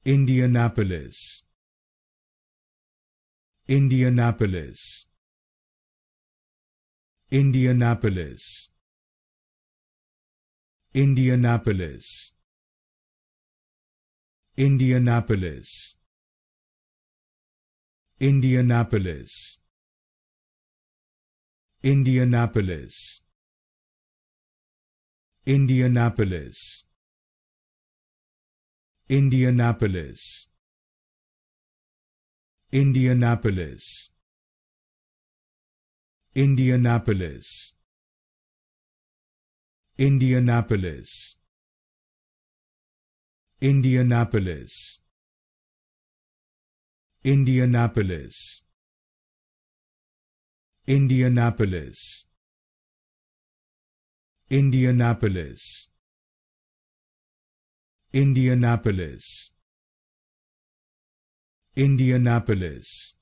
Indianapolis, Indianapolis, Indianapolis, Indianapolis, Indianapolis, Indianapolis, Indianapolis, Indianapolis, Indianapolis, Indianapolis, Indianapolis, Indianapolis, Indianapolis, Indianapolis, Indianapolis, Indianapolis, Indianapolis, Indianapolis,